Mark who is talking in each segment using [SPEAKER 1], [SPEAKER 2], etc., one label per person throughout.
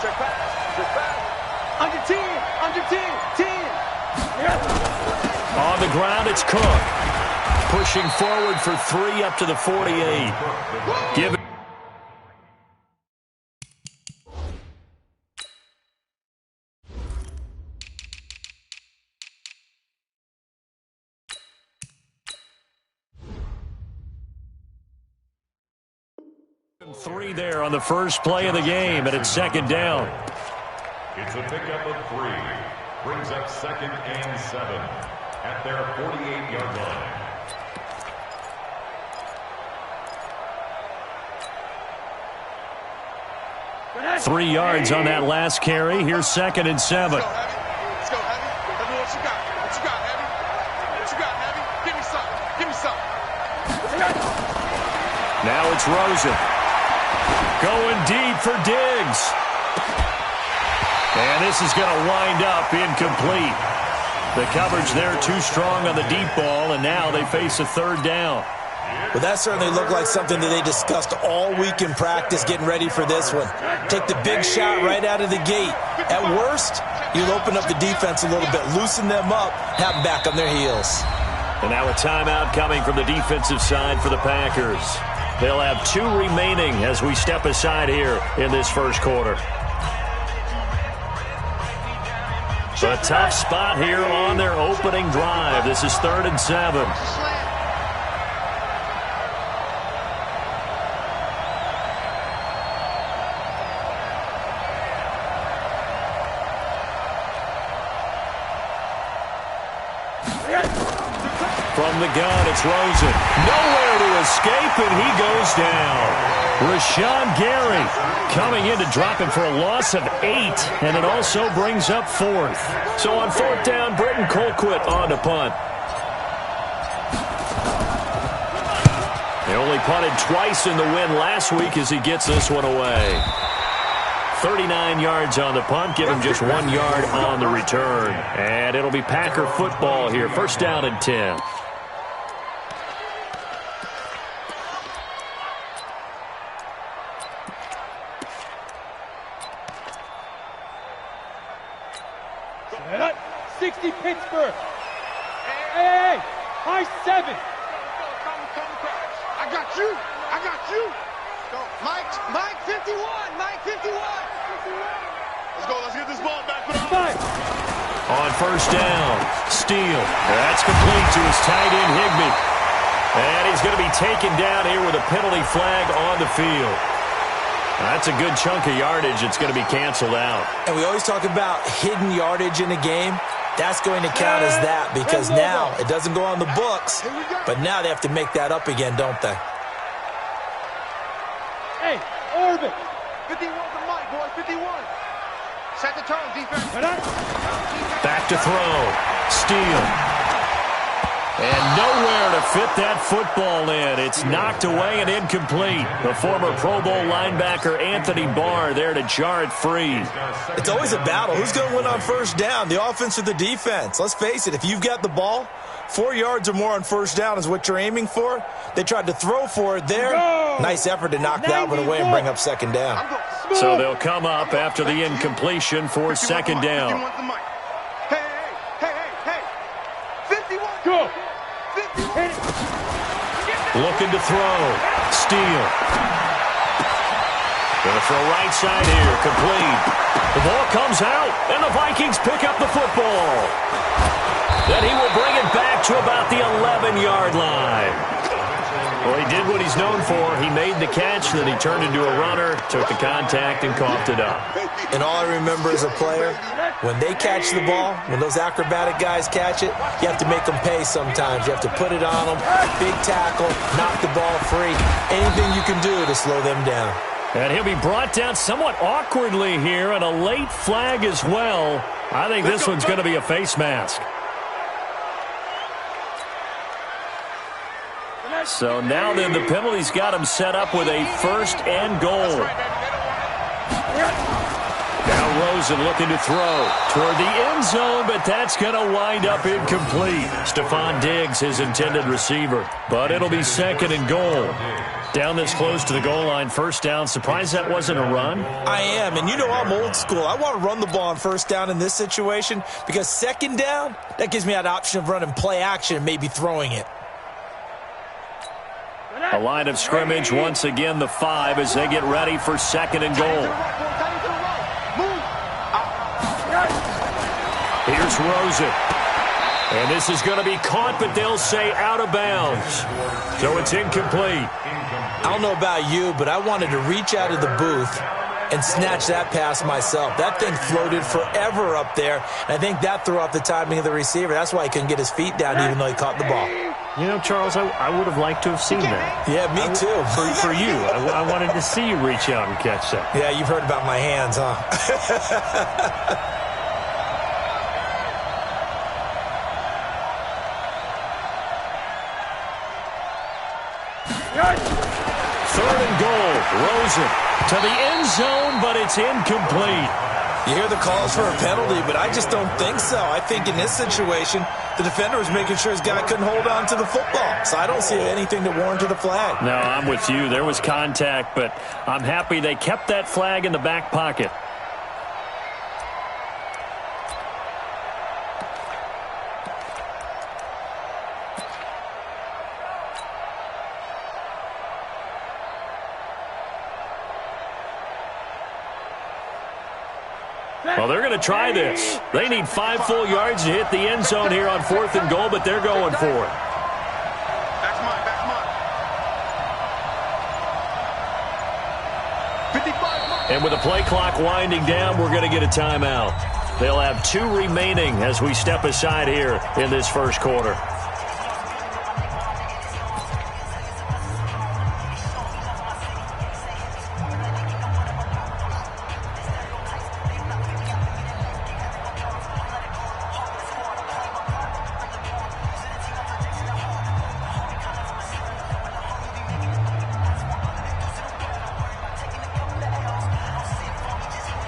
[SPEAKER 1] Check pass. Under 10. Under 10. 10.
[SPEAKER 2] On the ground, it's Cook. Pushing forward for 3 up to the 48. Give it. Three there on the first play of the game, and it's second down.
[SPEAKER 3] It's a pickup of 3. Brings up 2nd and 7 at their 48-yard line.
[SPEAKER 2] Three yards on that last carry. Here's 2nd and 7.
[SPEAKER 1] Let's go, Heavy. Let me know what you got. What you got, Heavy? What you got, Heavy? Give me something. Give me something.
[SPEAKER 2] Now it's Rosen. Going deep for Diggs. And this is going to wind up incomplete. The coverage there too strong on the deep ball, and now they face a third down.
[SPEAKER 4] Well, that certainly looked like something that they discussed all week in practice getting ready for this one. Take the big shot right out of the gate. At worst, you'll open up the defense a little bit, loosen them up, have them back on their heels.
[SPEAKER 2] And now a timeout coming from the defensive side for the Packers. They'll have 2 remaining as we step aside here in this first quarter. A tough spot here on their opening drive. This is 3rd and 7. From the gun, it's Rosen. Nowhere to escape, and he goes down. Rashawn Gary coming in to drop him for a loss of 8, and it also brings up 4th. So on 4th down, Britton Colquitt on to punt. They only punted twice in the win last week as he gets this one away. 39 yards on the punt, give him just 1 yard on the return. And it'll be Packer football here, 1st down and 10.
[SPEAKER 1] Pittsburgh. Hey, high 7. I got you. I got you. Go. Mike 51. Mike 51. Let's go. Let's get this ball back.
[SPEAKER 2] On 1st down, Steele. That's complete to his tight end, Higbee. And he's going to be taken down here with a penalty flag on the field. That's a good chunk of yardage. It's going to be canceled out.
[SPEAKER 4] And we always talk about hidden yardage in a game. That's going to count as that because now it doesn't go on the books, but now they have to make that up again, don't they?
[SPEAKER 1] Hey, Orbit. 51 for Mike, boy, 51. Set the tone, defense.
[SPEAKER 2] Back to throw. Steele. And nowhere to fit that football in. It's knocked away and incomplete. The former Pro Bowl linebacker Anthony Barr there to jar it free.
[SPEAKER 4] It's always a battle. Who's going to win on 1st down, the offense or the defense? Let's face it, if you've got the ball, 4 yards or more on 1st down is what you're aiming for. They tried to throw for it there. Nice effort to knock that one away and bring up 2nd down.
[SPEAKER 2] So they'll come up after the incompletion for 2nd down.
[SPEAKER 1] Hey. 51. Go.
[SPEAKER 2] Looking to throw. Steele. Going to throw right side here. Complete. The ball comes out, and the Vikings pick up the football. Then he will bring it back to about the 11-yard line. Well, he did what he's known for. He made the catch, then he turned into a runner, took the contact, and coughed it up.
[SPEAKER 4] And all I remember as a player, when they catch the ball, when those acrobatic guys catch it, you have to make them pay sometimes. You have to put it on them, big tackle, knock the ball free. Anything you can do to slow them down.
[SPEAKER 2] And he'll be brought down somewhat awkwardly here, and a late flag as well. I think this one's going to be a face mask. So now then the penalty's got him set up with a 1st and goal. Now Rosen looking to throw toward the end zone, but that's going to wind up incomplete. Stephon Diggs, his intended receiver. But it'll be 2nd and goal. Down this close to the goal line, 1st down. Surprised that wasn't a run?
[SPEAKER 4] I am, and you know I'm old school. I want to run the ball on 1st down in this situation because 2nd down, that gives me that option of running play action and maybe throwing it.
[SPEAKER 2] A line of scrimmage, once again the 5 as they get ready for 2nd and goal. Here's Rosen. And this is going to be caught, but they'll say out of bounds. So it's incomplete.
[SPEAKER 4] I don't know about you, but I wanted to reach out of the booth and snatch that pass myself. That thing floated forever up there, and I think that threw off the timing of the receiver. That's why he couldn't get his feet down even though he caught the ball.
[SPEAKER 2] You know, Charles, I would have liked to have seen that.
[SPEAKER 4] Yeah, me too.
[SPEAKER 2] For you. I wanted to see you reach out and catch that.
[SPEAKER 4] Yeah, you've heard about my hands, huh?
[SPEAKER 2] Third and goal. Rosen to the end zone, but it's incomplete.
[SPEAKER 4] You hear the calls for a penalty, but I just don't think so. I think in this situation, the defender was making sure his guy couldn't hold on to the football. So I don't see anything to warrant the flag.
[SPEAKER 2] No, I'm with you. There was contact, but I'm happy they kept that flag in the back pocket. Well, they're going to try this. They need 5 full yards to hit the end zone here on 4th and goal, but they're going for it.
[SPEAKER 1] That's mine. 55.
[SPEAKER 2] And with the play clock winding down, we're going to get a timeout. They'll have 2 remaining as we step aside here in this first quarter.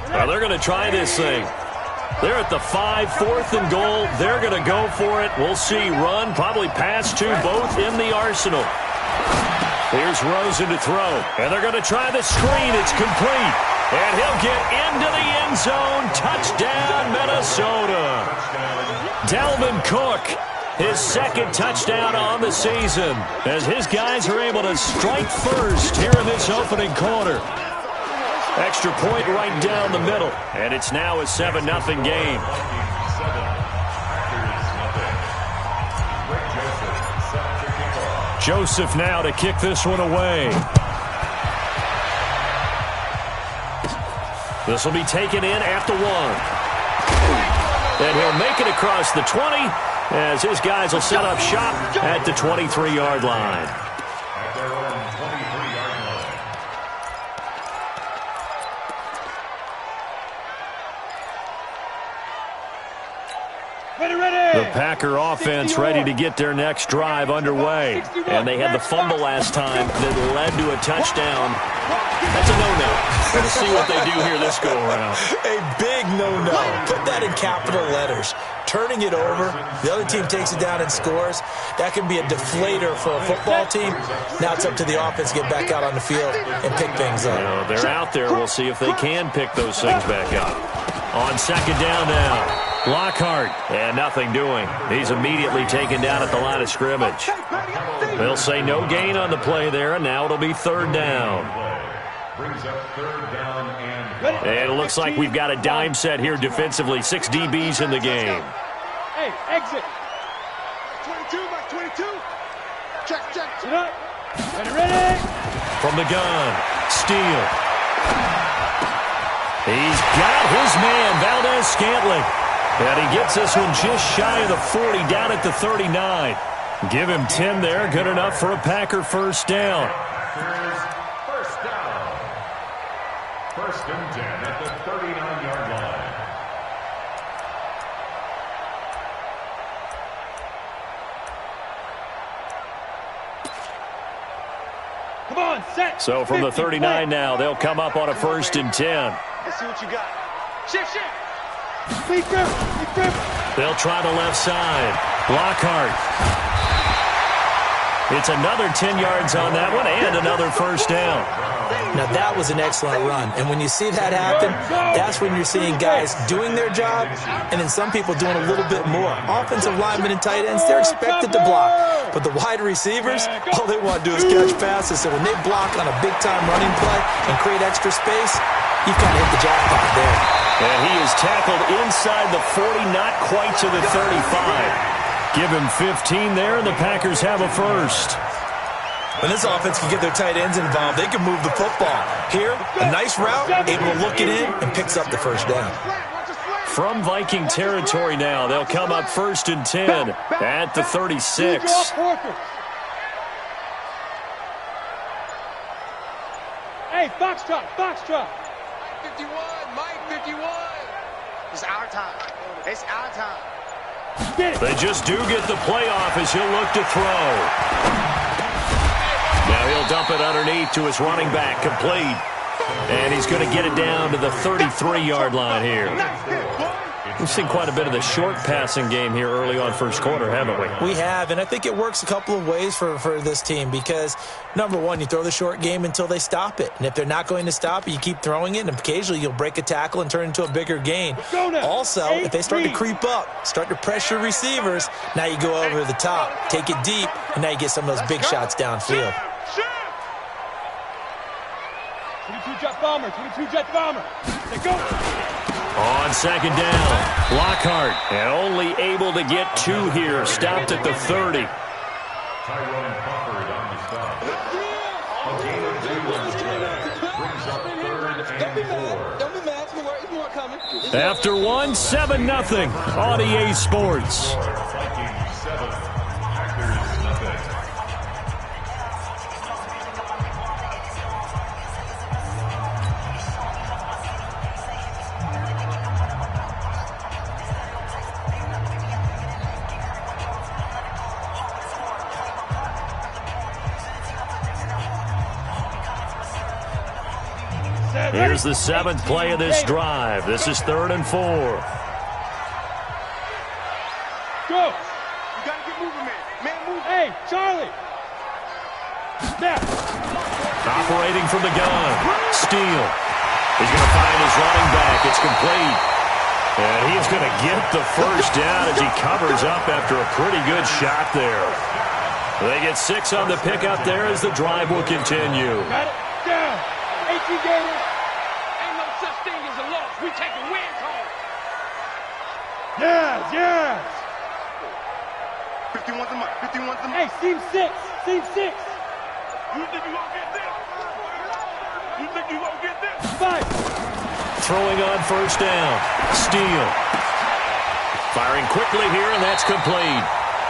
[SPEAKER 2] Well, they're going to try this thing. They're at the 5, 4th and goal. They're going to go for it. We'll see. Run, probably pass to both in the arsenal. Here's Rosen to throw. And they're going to try the screen. It's complete. And he'll get into the end zone. Touchdown, Minnesota. Dalvin Cook, his 2nd touchdown on the season, as his guys are able to strike first here in this opening quarter. Extra point right down the middle, and it's now a 7-0 game. Joseph now to kick this one away. This will be taken in at the 1. And he'll make it across the 20 as his guys will set up shop at the 23-yard line. The Packer offense ready to get their next drive underway. And they had the fumble last time that led to a touchdown. That's a no-no. We'll see what they do here this go-around.
[SPEAKER 4] A big no-no. Put that in capital letters. Turning it over, the other team takes it down and scores. That can be a deflator for a football team. Now it's up to the offense to get back out on the field and pick things up.
[SPEAKER 2] You know, they're out there. We'll see if they can pick those things back up. On 2nd down now. Lockhart, and nothing doing. He's immediately taken down at the line of scrimmage. They'll say no gain on the play there, and now it'll be 3rd down. And it looks like we've got a dime set here defensively. 6 DBs in the game.
[SPEAKER 1] Hey, exit. 22 by 22. Check. Sit up. Ready.
[SPEAKER 2] From the gun, Steele. He's got his man, Valdez-Scantling. And he gets this one just shy of the 40, down at the 39. Give him 10 there, good enough for a Packer 1st down.
[SPEAKER 3] First down. 1st and 10 at the 39-yard line.
[SPEAKER 1] Come on, set.
[SPEAKER 2] So from the 39 now, they'll come up on a 1st and 10.
[SPEAKER 1] Let's see what you got. Shift.
[SPEAKER 2] They'll try the left side. Lockhart. It's another 10 yards on that one and another first down.
[SPEAKER 4] Now, that was an excellent run. And when you see that happen, that's when you're seeing guys doing their job and then some people doing a little bit more. Offensive linemen and tight ends, they're expected to block. But the wide receivers, all they want to do is catch passes. So when they block on a big-time running play and create extra space, you've kind of hit the jackpot there.
[SPEAKER 2] And he is tackled inside the 40, not quite to the 35. Give him 15 there, and the Packers have a first.
[SPEAKER 4] When this offense can get their tight ends involved, they can move the football. Here, a nice route, able to look it in, and picks up the first down.
[SPEAKER 2] From Viking territory now, they'll come up 1st and 10 at the 36.
[SPEAKER 5] Hey, Foxtrot.
[SPEAKER 1] 51, Mike 51. It's our time. It's our time.
[SPEAKER 2] They just do get the playoff as he'll look to throw. Now he'll dump it underneath to his running back, complete. And he's going to get it down to the 33-yard line here. We've seen quite a bit of the short passing game here early on first quarter, haven't we?
[SPEAKER 4] We have, and I think it works a couple of ways for this team because, number one, you throw the short game until they stop it. And if they're not going to stop it, you keep throwing it, and occasionally you'll break a tackle and turn into a bigger gain. Also, if they start to creep up, start to pressure receivers, now you go over the top, take it deep, and now you get some of those big shots downfield.
[SPEAKER 5] 22-jet bomber. They go.
[SPEAKER 2] On second down, Lockhart, and only able to get 2 here, stopped at the 30.
[SPEAKER 3] Tyrone Crawford on the stop. A gain of 2 on the play. Brings up 3rd and 4.
[SPEAKER 1] Don't be mad. It's more coming.
[SPEAKER 2] After 1, 7-0 on EA Sports.
[SPEAKER 3] Vikings 7, Packers nothing.
[SPEAKER 2] Here's the 7th play of this drive. This is 3rd and 4.
[SPEAKER 5] Go.
[SPEAKER 1] You gotta get moving, man. Man, move.
[SPEAKER 5] Hey, Charlie. Snap.
[SPEAKER 2] Operating from the gun. Steele. He's going to find his running back. It's complete. And he's going to get the first down as he covers up after a pretty good shot there. They get 6 on the pickup there as the drive will continue.
[SPEAKER 5] Got it. Down. 18 Gators.
[SPEAKER 1] Ain't no such thing as a loss. We take a win home.
[SPEAKER 5] Yes.
[SPEAKER 1] 51's the mark. 51's the mark.
[SPEAKER 5] Hey, seam 6.
[SPEAKER 1] You think you gonna get this? You think you gonna get this?
[SPEAKER 5] 5.
[SPEAKER 2] Throwing on first down. Steele. Firing quickly here, and that's complete.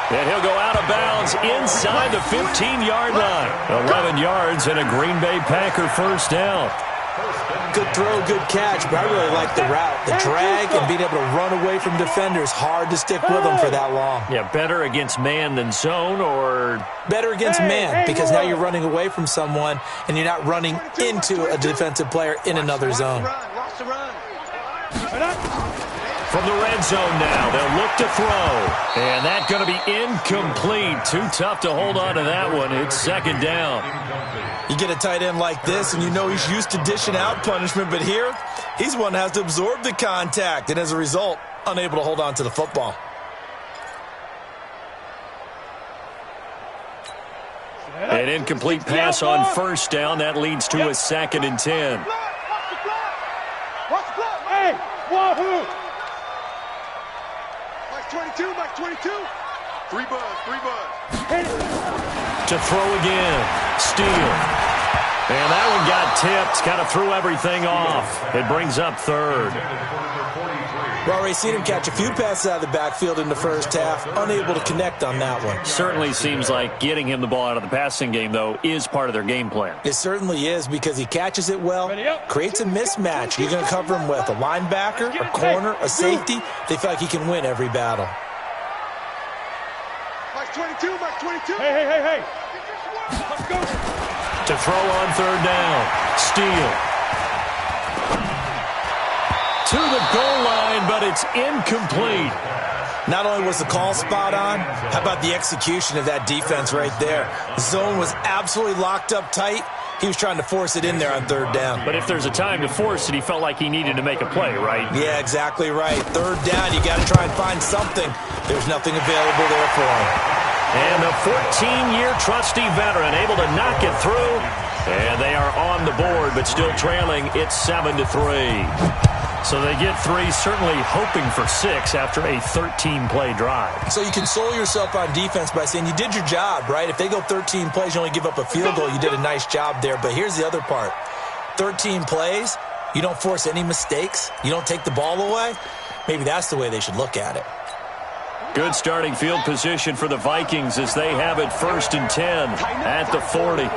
[SPEAKER 2] And he'll go out of bounds inside the 15-yard line. 11 yards and a Green Bay Packer first down.
[SPEAKER 4] Good throw, good catch, but I really like the route. The drag and being able to run away from defenders, hard to stick with them for that long.
[SPEAKER 2] Yeah, better against man than zone, or
[SPEAKER 4] better against man because now you're running away from someone and you're not running into a defensive player in another zone.
[SPEAKER 1] Watch the run.
[SPEAKER 2] From the red zone now, they'll look to throw. And that's going to be incomplete. Too tough to hold on to that one. It's 2nd down.
[SPEAKER 4] You get a tight end like this, and you know he's used to dishing out punishment, but here, he's one that has to absorb the contact, and as a result, unable to hold on to the football.
[SPEAKER 2] An incomplete pass on first down. That leads to a 2nd and 10.
[SPEAKER 1] Watch the clock.
[SPEAKER 5] Hey, wahoo.
[SPEAKER 1] Mike 22, Mike 22. 3 buzz.
[SPEAKER 5] Hit it.
[SPEAKER 2] To throw again. Steele. And that one got tipped. Kind of threw everything off. It brings up 3rd.
[SPEAKER 4] We've already seen him catch a few passes out of the backfield in the first half. Unable to connect on that one.
[SPEAKER 2] Certainly seems like getting him the ball out of the passing game, though, is part of their game plan.
[SPEAKER 4] It certainly is because he catches it well, creates a mismatch. You're going to cover him with a linebacker, a corner, a safety. They feel like he can win every battle.
[SPEAKER 1] Mike 22, Mike 22.
[SPEAKER 5] Hey. Let's go.
[SPEAKER 2] To throw on 3rd down. Steele. to the goal line, but it's incomplete.
[SPEAKER 4] Not only was the call spot on, how about the execution of that defense right there? The zone was absolutely locked up tight. He was trying to force it in there on third down.
[SPEAKER 2] But if there's a time to force it, he felt like he needed to make a play, right?
[SPEAKER 4] Yeah, exactly right. Third down, you got to try and find something. There's nothing available there for him.
[SPEAKER 2] And the 14-year trusty veteran able to knock it through. And they are on the board, but still trailing. It's 7-3. So they get 3, certainly hoping for 6 after a 13-play drive.
[SPEAKER 4] So you console yourself on defense by saying you did your job, right? If they go 13 plays, you only give up a field goal, you did a nice job there. But here's the other part. 13 plays, you don't force any mistakes, you don't take the ball away. Maybe that's the way they should look at it.
[SPEAKER 2] Good starting field position for the Vikings as they have it 1st and 10 at the 40.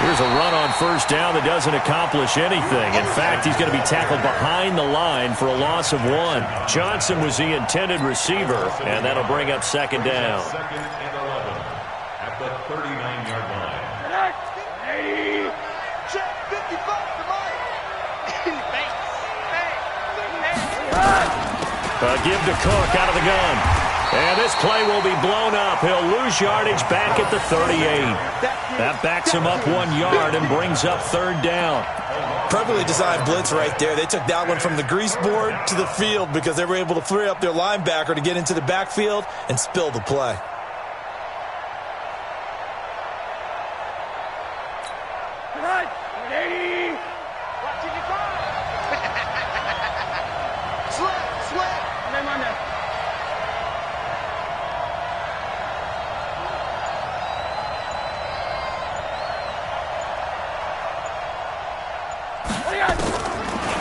[SPEAKER 2] Here's a run on 1st down that doesn't accomplish anything. In fact, he's going to be tackled behind the line for a loss of 1. Johnson was the intended receiver, and that'll bring up 2nd down.
[SPEAKER 3] 2nd and 11 at the 39-yard line.
[SPEAKER 1] Check 55 to Mike.
[SPEAKER 2] Give to Cook out of the gun. And this play will be blown up. He'll lose yardage back at the 38. That backs him up 1 yard and brings up 3rd down.
[SPEAKER 4] Perfectly designed blitz right there. They took that one from the grease board to the field because they were able to free up their linebacker to get into the backfield and spill the play.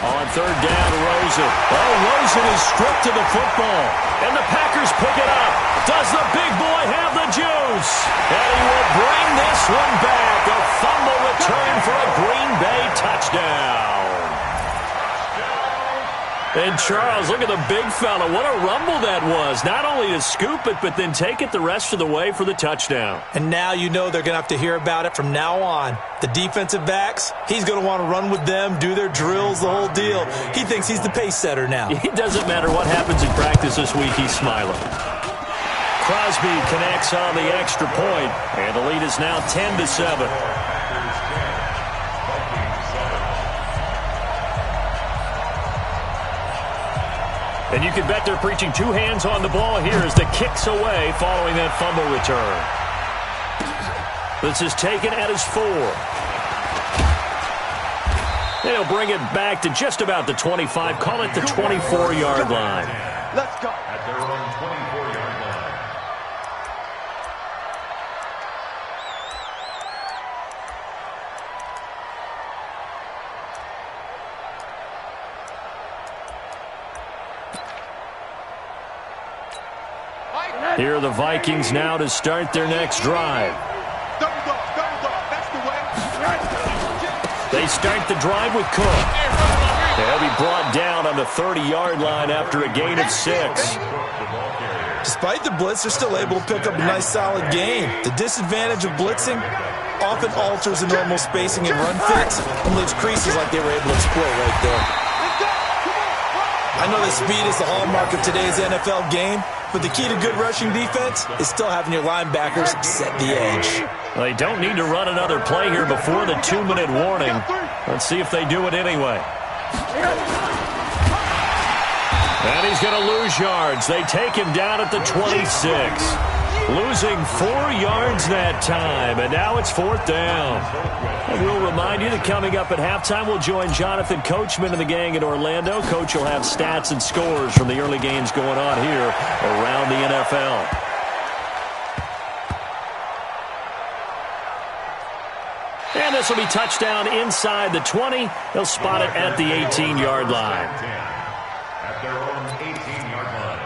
[SPEAKER 2] On 3rd down, Rosen. Oh, Rosen is stripped to the football. And the Packers pick it up. Does the big boy have the juice? And he will bring this one back. A fumble return for a Green Bay touchdown. And Charles, look at the big fella. What a rumble that was. Not only to scoop it, but then take it the rest of the way for the touchdown.
[SPEAKER 4] And now you know they're going to have to hear about it from now on. The defensive backs, he's going to want to run with them, do their drills, the whole deal. He thinks he's the pace setter now.
[SPEAKER 2] It doesn't matter what happens in practice this week, he's smiling. Crosby connects on the extra point, and the lead is now 10-7. And you can bet they're preaching 2 hands on the ball here as the kick's away following that fumble return. This is taken at his 4. They'll bring it back to just about the 25, call it the 24-yard line.
[SPEAKER 1] Let's go.
[SPEAKER 3] At their own 24-yard line.
[SPEAKER 2] Here are the Vikings now to start their next drive.
[SPEAKER 1] Double dog, that's the way.
[SPEAKER 2] They start the drive with Cook. They'll be brought down on the 30-yard line after a gain of 6.
[SPEAKER 4] Despite the blitz, they're still able to pick up a nice solid gain. The disadvantage of blitzing often alters the normal spacing and run fits and leaves creases like they were able to exploit right there. I know that speed is the hallmark of today's NFL game, but the key to good rushing defense is still having your linebackers set the edge.
[SPEAKER 2] Well, they don't need to run another play here before the 2-minute warning. Let's see if they do it anyway. And he's going to lose yards. They take him down at the 26. Losing 4 yards that time, and now it's 4th down. And we'll remind you that coming up at halftime, we'll join Jonathan Coachman and the gang in Orlando. Coach will have stats and scores from the early games going on here around the NFL. And this will be touchdown inside the 20. They'll spot it at the 18-yard line.
[SPEAKER 3] At their own 18-yard line.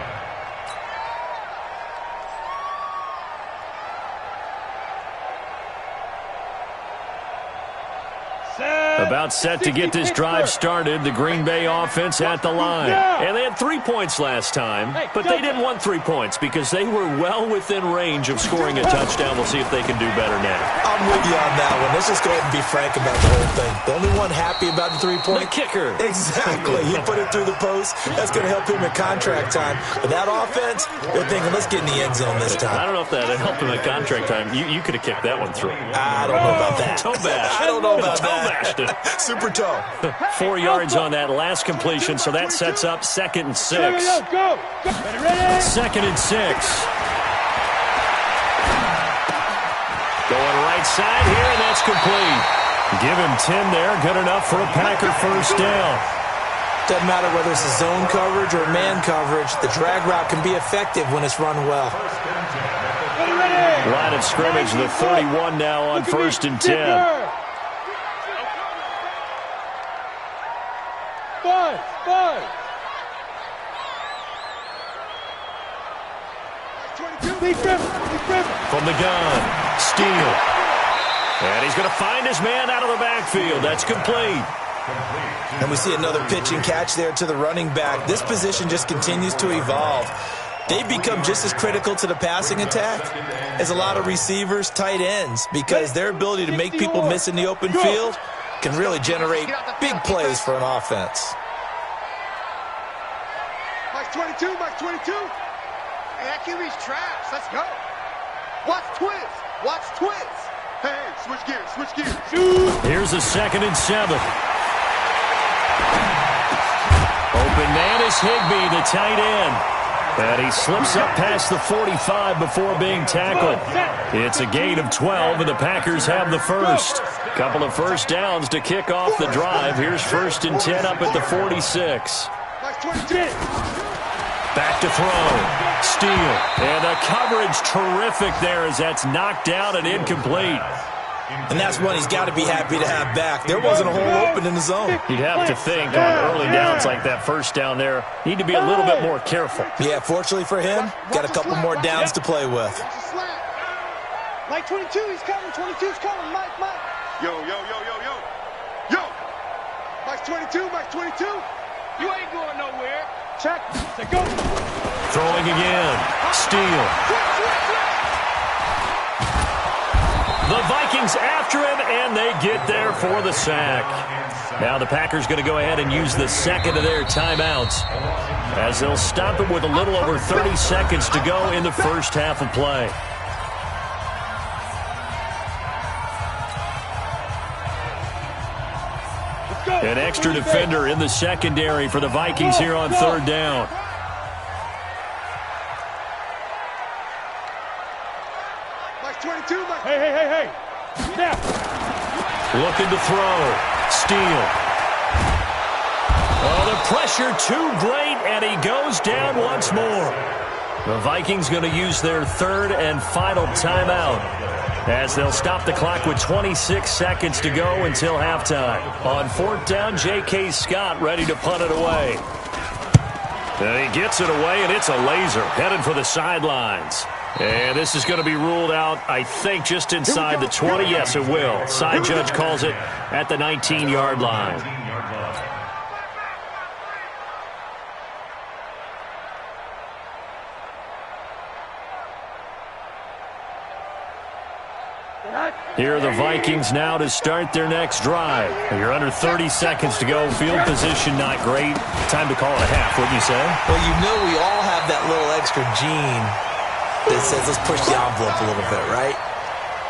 [SPEAKER 2] About about set to get this drive started. The Green Bay offense at the line. And they had 3 points last time, but they didn't want 3 points because they were well within range of scoring a touchdown. We'll see if they can do better now.
[SPEAKER 4] I'm with you on that one. Let's just go ahead and be frank about the whole thing. The only one happy about the 3-point.
[SPEAKER 2] The kicker.
[SPEAKER 4] Exactly. He put it through the post. That's going to help him in contract time. But that offense, they're thinking, let's get in the end zone this time.
[SPEAKER 2] I don't know if that helped him in contract time. You could have kicked that one through.
[SPEAKER 4] I don't know about that.
[SPEAKER 2] Toe bash.
[SPEAKER 4] I don't know about
[SPEAKER 2] toe
[SPEAKER 4] that.
[SPEAKER 2] Bashed it.
[SPEAKER 4] Super toe.
[SPEAKER 2] 4 yards on that last completion, so that sets up 2nd and 6.
[SPEAKER 5] Go.
[SPEAKER 2] 2nd and 6. Going right side here, and that's complete. Give him 10 there. Good enough for a Packer first down.
[SPEAKER 4] Doesn't matter whether it's a zone coverage or man coverage. The drag route can be effective when it's run well.
[SPEAKER 2] Line of scrimmage, the 31 now on 1st and 10.
[SPEAKER 5] Five.
[SPEAKER 2] From the gun, Steele. And he's going to find his man out of the backfield. That's complete.
[SPEAKER 4] And we see another pitch and catch there to the running back. This position just continues to evolve. They become just as critical to the passing attack as a lot of receivers, tight ends, because their ability to make people miss in the open field can really generate big plays for an offense.
[SPEAKER 1] Mike 22. Hey, that QB's trash. Let's go. Watch twist. Hey, switch gears.
[SPEAKER 2] Here's a 2nd and 7. Open man is Higbee, the tight end. And he slips up past the 45 before being tackled. It's a gain of 12, and the Packers have the first. Couple of first downs to kick off the drive. Here's 1st and 10 up at the 46. Back to throw. Steele. And the coverage terrific there as that's knocked down and incomplete.
[SPEAKER 4] And that's one he's got to be happy to have back. There wasn't a hole open in the zone.
[SPEAKER 2] You'd have to think on early downs like that first down there, need to be a little bit more careful.
[SPEAKER 4] Yeah, fortunately for him, got a couple more downs to play with.
[SPEAKER 1] Mike 22, he's coming. 22's coming. Mike. Yo. Mike 22. You ain't going nowhere.
[SPEAKER 5] Check. Go.
[SPEAKER 2] Throwing again. Steele. The Vikings after him, and they get there for the sack. Now the Packers going to go ahead and use the second of their timeouts as they'll stop it with a little over 30 seconds to go in the first half of play. An extra defender in the secondary for the Vikings here on 3rd down.
[SPEAKER 5] Hey. Now.
[SPEAKER 2] Looking to throw. Steele. Oh, the pressure too great, and he goes down once more. The Vikings going to use their 3rd and final timeout as they'll stop the clock with 26 seconds to go until halftime. On 4th down, J.K. Scott ready to punt it away. And he gets it away, and it's a laser headed for the sidelines. And this is going to be ruled out, I think, just inside the 20. Yes, it will. Side judge calls it at the 19-yard line. Here are the Vikings now to start their next drive. You're under 30 seconds to go. Field position not great. Time to call it a half, wouldn't you say?
[SPEAKER 4] Well, you know we all have that little extra gene that says let's push the envelope a little bit, right?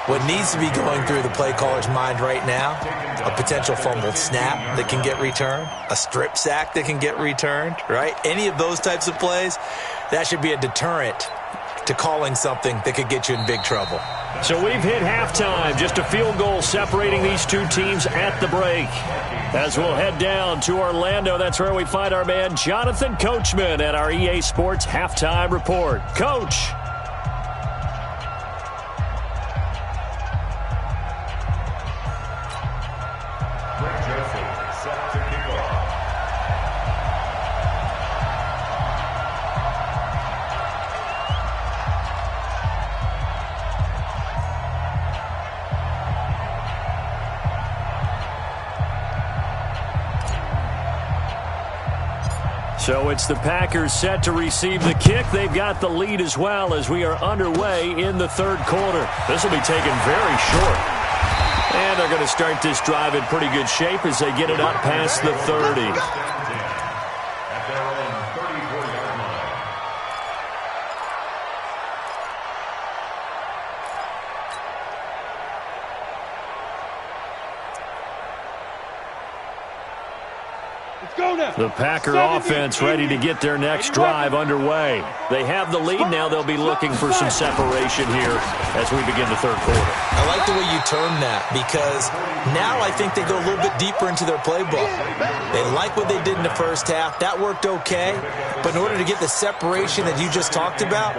[SPEAKER 4] What needs to be going through the play caller's mind right now, a potential fumbled snap that can get returned, a strip sack that can get returned, right? Any of those types of plays, that should be a deterrent to calling something that could get you in big trouble.
[SPEAKER 2] So we've hit halftime. Just a field goal separating these two teams at the break. As we'll head down to Orlando, that's where we find our man Jonathan Coachman at our EA Sports Halftime Report. Coach. So it's the Packers set to receive the kick. They've got the lead as well as we are underway in the third quarter. This will be taken very short. And they're going to start this drive in pretty good shape as they get it up past the 30.
[SPEAKER 3] At their own 34-yard line.
[SPEAKER 5] Let's go now.
[SPEAKER 2] The Packer offense ready to get their next drive underway. They have the lead now. They'll be looking for some separation here as we begin the third quarter.
[SPEAKER 4] I like the way you term that because now I think they go a little bit deeper into their playbook. They like what they did in the first half. That worked okay. But in order to get the separation that you just talked about,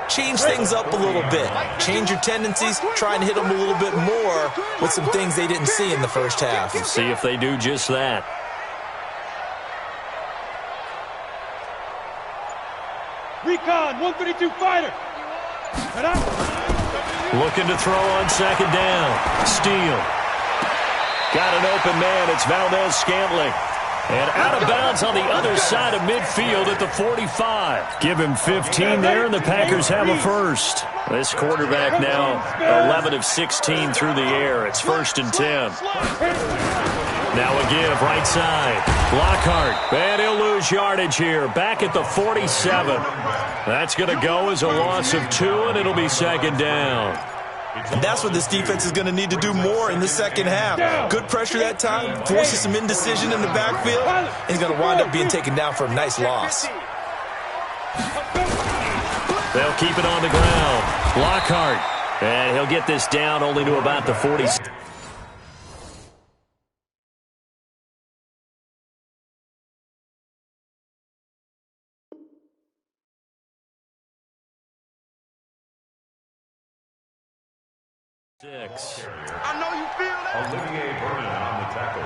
[SPEAKER 4] change things up a little bit. Change your tendencies. Try and hit them a little bit more with some things they didn't see in the first half.
[SPEAKER 2] See if they do just that.
[SPEAKER 5] Recon, 132 fighter.
[SPEAKER 2] Looking to throw on second down. Steele. Got an open man. It's Valdez-Scantling. And out of bounds on the other side of midfield at the 45. Give him 15 there, and the Packers have a first. This quarterback now 11 of 16 through the air. It's 1st and 10. Now a give, right side. Lockhart, and he'll lose yardage here. Back at the 47. That's going to go as a loss of 2, and it'll be second down.
[SPEAKER 4] And that's what this defense is going to need to do more in the second half. Good pressure that time, forces some indecision in the backfield, and he's going to wind up being taken down for a nice loss.
[SPEAKER 2] They'll keep it on the ground. Lockhart, and he'll get this down only to about the 40.
[SPEAKER 1] I know you feel that.
[SPEAKER 3] Olivier Vernon on the tackle.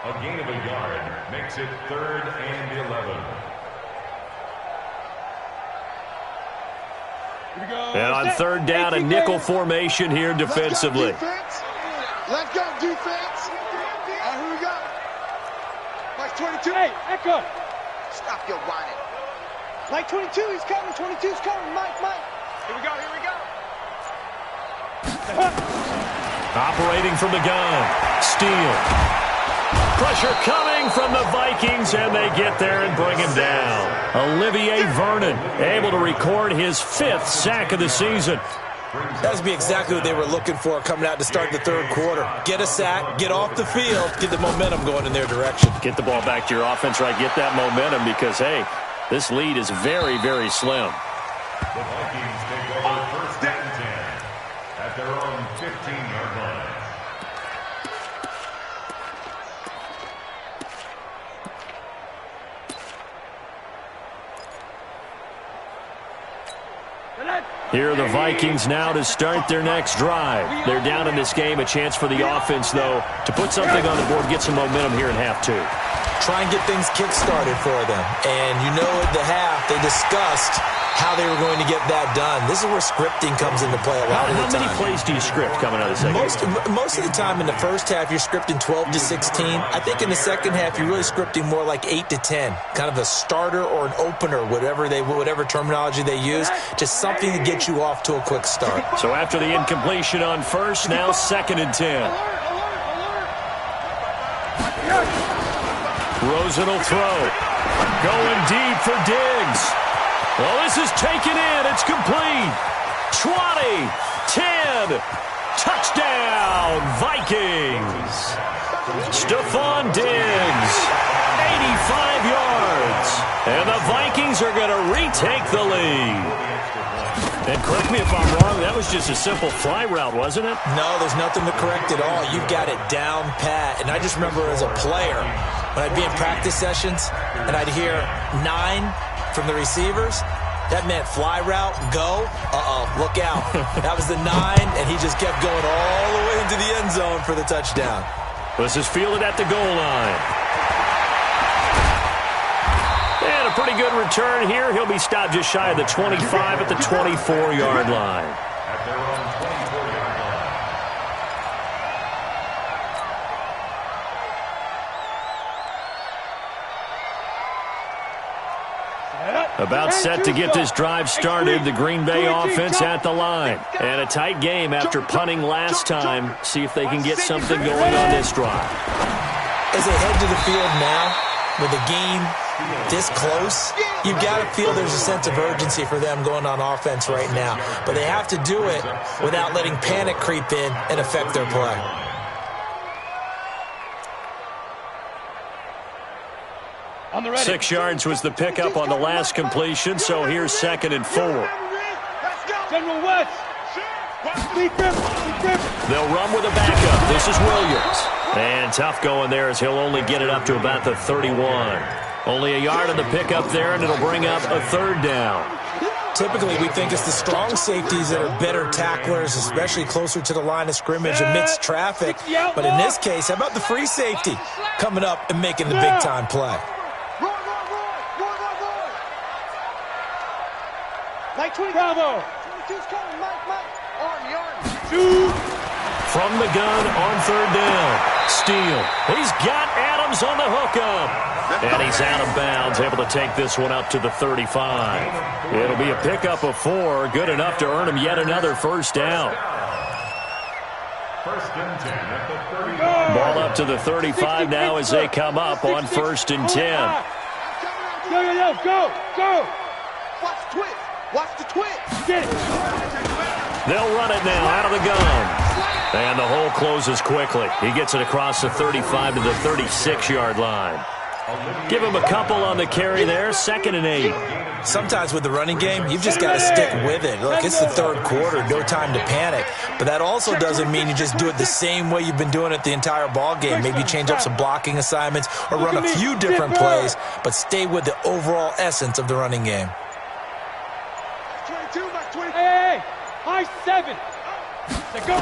[SPEAKER 3] A gain of a yard makes it 3rd and 11.
[SPEAKER 5] Here we go.
[SPEAKER 2] And on third down, a nickel formation here defensively.
[SPEAKER 1] Let's go, defense. Here we go. Mike 22.
[SPEAKER 5] Hey, Echo.
[SPEAKER 1] Stop your whining.
[SPEAKER 6] Mike 22, he's coming. 22's coming. Mike.
[SPEAKER 1] Here we go.
[SPEAKER 2] Operating from the gun. Steele. Pressure coming from the Vikings, and they get there and bring him down. Olivier Vernon able to record his 5th sack of the season.
[SPEAKER 4] That would be exactly what they were looking for coming out to start the third quarter. Get a sack, get off the field, get the momentum going in their direction.
[SPEAKER 2] Get the ball back to your offense, right? Get that momentum because, hey, this lead is very, very slim.
[SPEAKER 3] The Vikings take over 1st and 10 at their own 15-yard line.
[SPEAKER 2] Here are the Vikings now to start their next drive. They're down in this game. A chance for the offense, though, to put something on the board, get some momentum here in half 2.
[SPEAKER 4] Try and get things kick-started for them. And you know at the half, they discussed how they were going to get that done. This is where scripting comes into play a lot of the time.
[SPEAKER 2] How many plays do you script coming out of the second?
[SPEAKER 4] Most of the time in the first half, you're scripting 12 to 16. I think in the second half, you're really scripting more like 8 to 10. Kind of a starter or an opener, whatever terminology they use. Just something to get you off to a quick start.
[SPEAKER 2] So after the incompletion on first, now 2nd and 10. Rosen will throw. Going deep for Diggs. Well, this is taken in. It's complete. 20, 10, touchdown, Vikings. Stephon Diggs, 85 yards. And the Vikings are going to retake the lead. And correct me if I'm wrong, that was just a simple fly route, wasn't it?
[SPEAKER 4] No, there's nothing to correct at all. You've got it down pat. And I just remember as a player, when I'd be in practice sessions and I'd hear 9 from the receivers, that meant fly route, go, look out. That was the 9, and he just kept going all the way into the end zone for the touchdown.
[SPEAKER 2] This is fielded at the goal line. And a pretty good return here. He'll be stopped just shy of the 25 at the 24-yard line.
[SPEAKER 3] At their own 24-yard line.
[SPEAKER 2] About set to get this drive started. The Green Bay offense at the line. And a tight game after punting last time. See if they can get something going on this drive.
[SPEAKER 4] As they head to the field now, with the game this close, you've got to feel there's a sense of urgency for them going on offense right now. But they have to do it without letting panic creep in and affect their play.
[SPEAKER 5] On the ready.
[SPEAKER 2] 6 yards was the pickup on the last completion, so here's 2nd and 4.
[SPEAKER 5] General West.
[SPEAKER 2] They'll run with a backup. This is Williams. And tough going there as he'll only get it up to about the 31. Only a yard on the pickup there, and it'll bring up a 3rd down.
[SPEAKER 4] Typically, we think it's the strong safeties that are better tacklers, especially closer to the line of scrimmage amidst traffic. But in this case, how about the free safety coming up and making the big-time play?
[SPEAKER 6] Mike 20.
[SPEAKER 5] Bravo.
[SPEAKER 6] 22's coming. Mike. Arm.
[SPEAKER 5] Shoot.
[SPEAKER 2] From the gun on 3rd down. Steele. He's got Adams on the hookup. And he's out of bounds, able to take this one up to the 35. It'll be a pickup of 4, good enough to earn him yet another 1st down.
[SPEAKER 3] 1st and 10 at the 35.
[SPEAKER 2] Ball up to the 35 now as they come up on 1st and 10.
[SPEAKER 5] Go.
[SPEAKER 1] Watch the twist.
[SPEAKER 5] Get it.
[SPEAKER 2] They'll run it now out of the gun. And the hole closes quickly. He gets it across the 35 to the 36-yard line. Give him a couple on the carry there. 2nd and 8.
[SPEAKER 4] Sometimes with the running game, you've just got to stick with it. Look, it's the 3rd quarter, no time to panic. But that also doesn't mean you just do it the same way you've been doing it the entire ball game. Maybe change up some blocking assignments or run a few different plays, but stay with the overall essence of the running game.
[SPEAKER 6] 22.
[SPEAKER 5] Hey. High 7. Let's go.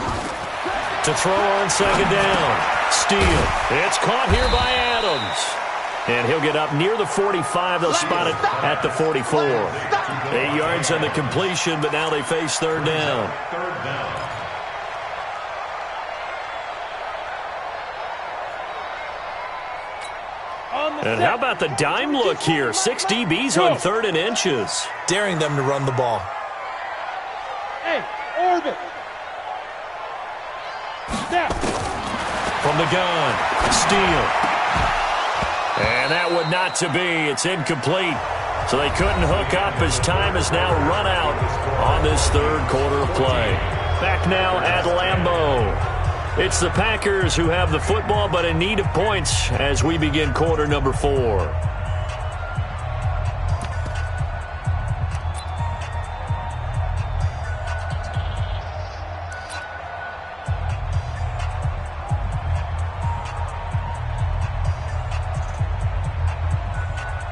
[SPEAKER 2] To throw on 2nd down. Steele. It's caught here by Adams. And he'll get up near the 45. They'll spot it at the 44. 8 yards on the completion, but now they face 3rd down.
[SPEAKER 3] 3rd down.
[SPEAKER 2] And how about the dime look here? 6 DBs on 3rd and inches.
[SPEAKER 4] Daring them to run the ball.
[SPEAKER 5] Hey, orbit. Snap.
[SPEAKER 2] From the gun, Steele. And that would not to be. It's incomplete. So they couldn't hook up as time is now run out on this 3rd quarter of play. Back now at Lambeau. It's the Packers who have the football but in need of points as we begin quarter number 4.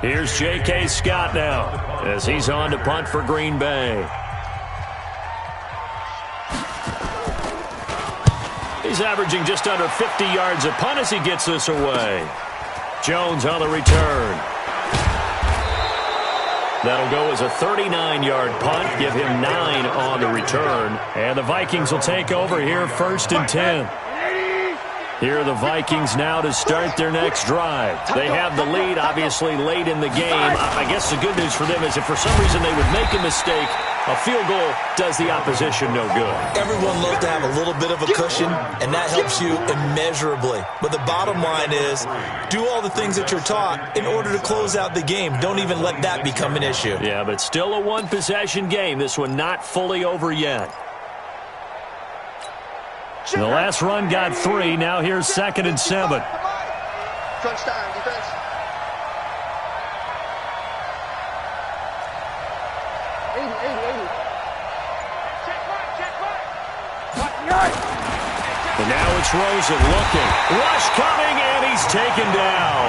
[SPEAKER 2] Here's J.K. Scott now as he's on to punt for Green Bay. He's averaging just under 50 yards a punt as he gets this away. Jones on the return. That'll go as a 39-yard punt, give him 9 on the return. And the Vikings will take over here 1st and 10. Here are the Vikings now to start their next drive. They have the lead, obviously, late in the game. I guess the good news for them is if for some reason they would make a mistake, a field goal does the opposition no good.
[SPEAKER 4] Everyone loves to have a little bit of a cushion, and that helps you immeasurably. But the bottom line is, do all the things that you're taught in order to close out the game. Don't even let that become an issue.
[SPEAKER 2] Yeah, but still a one-possession game. This one not fully over yet. The last run got 3. Now here's 2nd and 7.
[SPEAKER 1] Crunch time, defense.
[SPEAKER 2] And now it's Rosen looking. Rush coming, and he's taken down.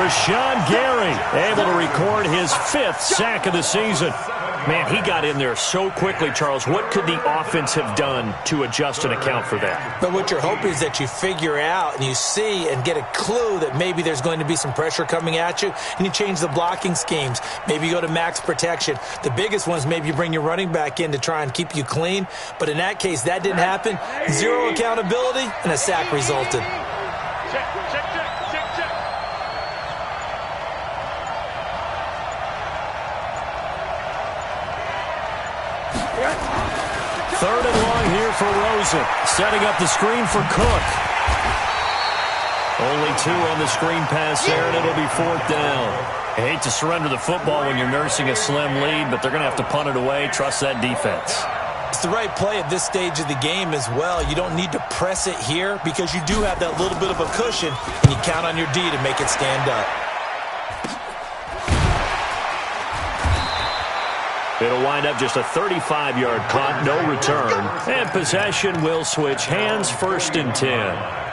[SPEAKER 2] Rashawn Gary able to record his 5th sack of the season. Man, he got in there so quickly, Charles. What could the offense have done to adjust and account for that?
[SPEAKER 4] But what you're hoping is that you figure out and you see and get a clue that maybe there's going to be some pressure coming at you, and you change the blocking schemes. Maybe you go to max protection. The biggest one is maybe you bring your running back in to try and keep you clean. But in that case, that didn't happen. 0 accountability, and a sack resulted.
[SPEAKER 2] Third and long here for Rosen. Setting up the screen for Cook. Only 2 on the screen pass there, and it'll be 4th down. I hate to surrender the football when you're nursing a slim lead, but they're going to have to punt it away. Trust that defense.
[SPEAKER 4] It's the right play at this stage of the game as well. You don't need to press it here because you do have that little bit of a cushion, and you count on your D to make it stand up.
[SPEAKER 2] It'll wind up just a 35-yard punt, no return, and possession will switch hands, 1st and 10.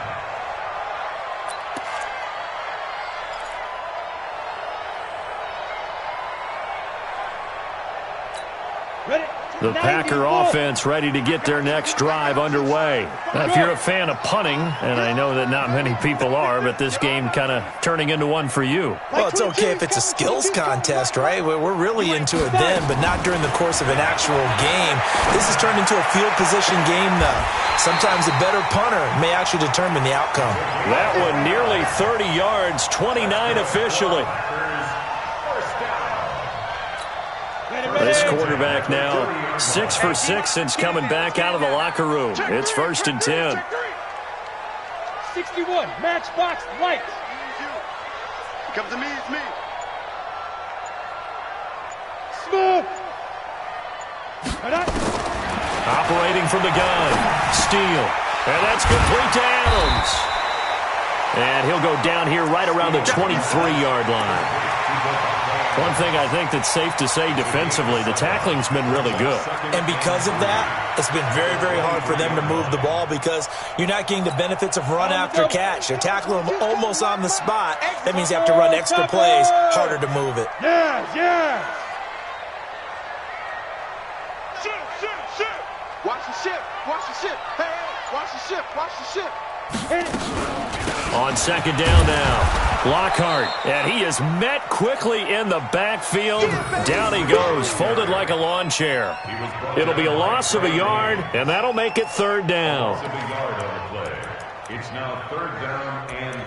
[SPEAKER 2] The Packer offense ready to get their next drive underway. Now, if you're a fan of punting, and I know that not many people are, but this game kind of turning into one for you.
[SPEAKER 4] Well, it's okay if it's a skills contest, right? We're really into it then, but not during the course of an actual game. This has turned into a field position game, though. Sometimes a better punter may actually determine the outcome.
[SPEAKER 2] That one nearly 30 yards, 29 officially. This quarterback now 6 for 6 since coming back out of the locker room. It's 1st and 10.
[SPEAKER 5] 61, matchbox light.
[SPEAKER 1] Come to me, it's me.
[SPEAKER 5] Smooth.
[SPEAKER 2] Operating from the gun. Steele. And that's complete to Adams. And he'll go down here right around the 23-yard line. One thing I think that's safe to say defensively, the tackling's been really good.
[SPEAKER 4] And because of that, it's been very, very hard for them to move the ball because you're not getting the benefits of run after catch. They're tackling them almost on the spot. That means you have to run extra plays, harder to move it.
[SPEAKER 5] Yeah.
[SPEAKER 1] Shit. Watch the ship. Hey, watch the ship.
[SPEAKER 2] On 2nd down now, Lockhart, and he is met quickly in the backfield. Down he goes, folded like a lawn chair. It'll be a loss of a yard, and that'll make it 3rd down.
[SPEAKER 3] It's now 3rd down and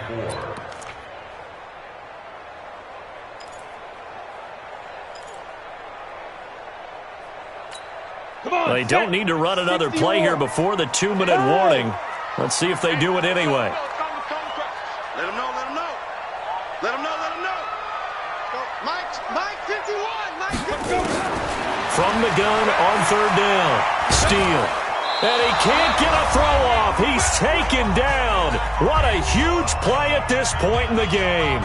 [SPEAKER 3] 4.
[SPEAKER 2] They don't need to run another play here before the 2-minute warning. Let's see if they do it anyway.
[SPEAKER 1] Let him know. Mike 51.
[SPEAKER 2] From the gun on 3rd down. Steele. And he can't get a throw off. He's taken down. What a huge play at this point in the game.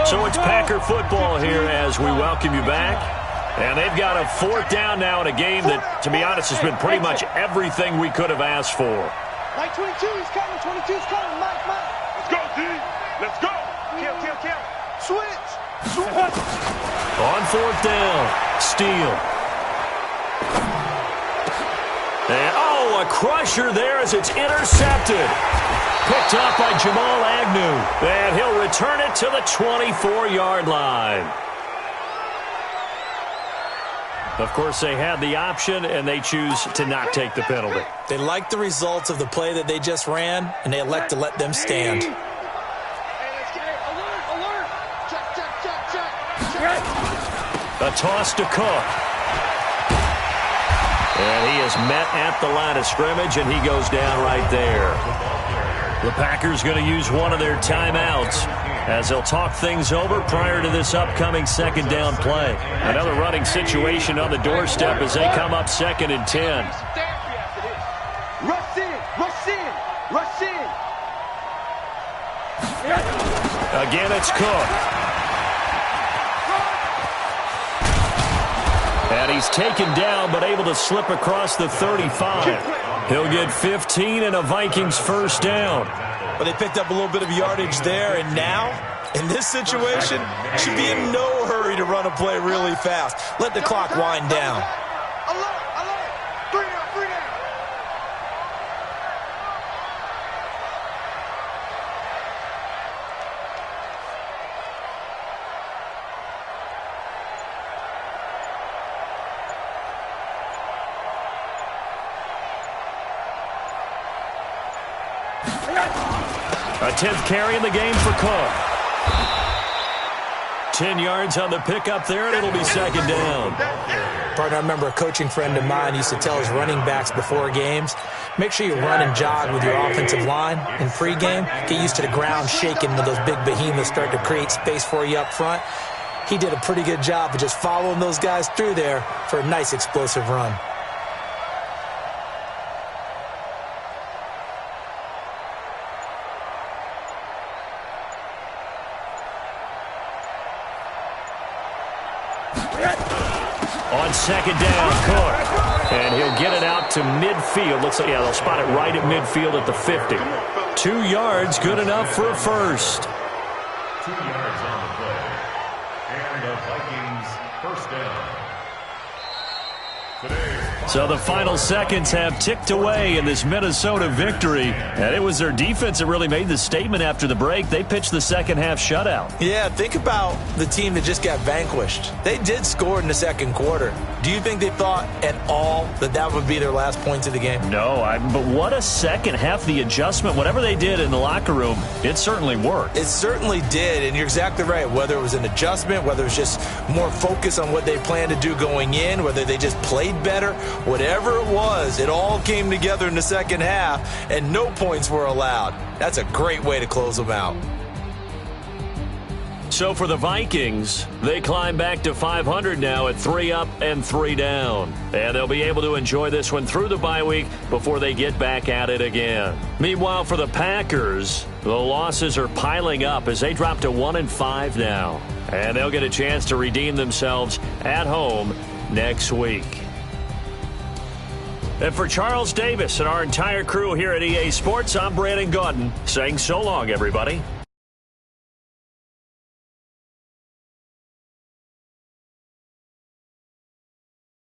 [SPEAKER 2] So it's Packer football here as we welcome you back. And they've got a 4th down now in a game that, to be honest, has been pretty much everything we could have asked for.
[SPEAKER 6] Mike 22, he's coming. 22's coming. Mike.
[SPEAKER 1] Let's go, D. Let's go. Kill. Switch.
[SPEAKER 2] On 4th down, Steele. And, a crusher there as it's intercepted. Picked up by Jamal Agnew. And he'll return it to the 24-yard line. Of course, they had the option, and they choose to not take the penalty.
[SPEAKER 4] They like the results of the play that they just ran, and they elect to let them stand.
[SPEAKER 1] Alert. Check.
[SPEAKER 2] A toss to Cook. And he is met at the line of scrimmage, and he goes down right there. The Packers going to use one of their timeouts as they'll talk things over prior to this upcoming 2nd down play. Another running situation on the doorstep as they come up 2nd and 10.
[SPEAKER 6] Rush in.
[SPEAKER 2] Again, it's Cook. And he's taken down but able to slip across the 35. He'll get 15 and a Vikings 1st down.
[SPEAKER 4] But they picked up a little bit of yardage there, and now, in this situation, should be in no hurry to run a play really fast. Let the clock wind down.
[SPEAKER 1] Alert. 3 down.
[SPEAKER 2] A 10th carry in the game for Cook. 10 yards on the pickup there, and it'll be second down.
[SPEAKER 4] Partner, I remember a coaching friend of mine used to tell his running backs before games, make sure you run and jog with your offensive line in pregame. Get used to the ground shaking when those big behemoths start to create space for you up front. He did a pretty good job of just following those guys through there for a nice explosive run.
[SPEAKER 2] On second down, Cook. And he'll get it out to midfield. Looks like, yeah, they'll spot it right at midfield at the 50. 2 yards, good enough for a first.
[SPEAKER 3] 2 yards on the play. And the Vikings first down.
[SPEAKER 2] So the final seconds have ticked away in this Minnesota victory. And it was their defense that really made the statement after the break. They pitched the second half shutout.
[SPEAKER 4] Yeah, think about the team that just got vanquished. They did score in the second quarter. Do you think they thought at all that that would be their last points of the game?
[SPEAKER 2] No, but what a second half. The adjustment, whatever they did in the locker room, it certainly worked.
[SPEAKER 4] It certainly did, and you're exactly right. Whether it was an adjustment, whether it was just more focus on what they planned to do going in, whether they just played better, whatever it was, it all came together in the second half, and no points were allowed. That's a great way to close them out.
[SPEAKER 2] So for the Vikings, they climb back to 500 now at 3 up and 3 down. And they'll be able to enjoy this one through the bye week before they get back at it again. Meanwhile, for the Packers, the losses are piling up as they drop to 1-5 now. And they'll get a chance to redeem themselves at home next week. And for Charles Davis and our entire crew here at EA Sports, I'm Brandon Gaudin saying so long, everybody.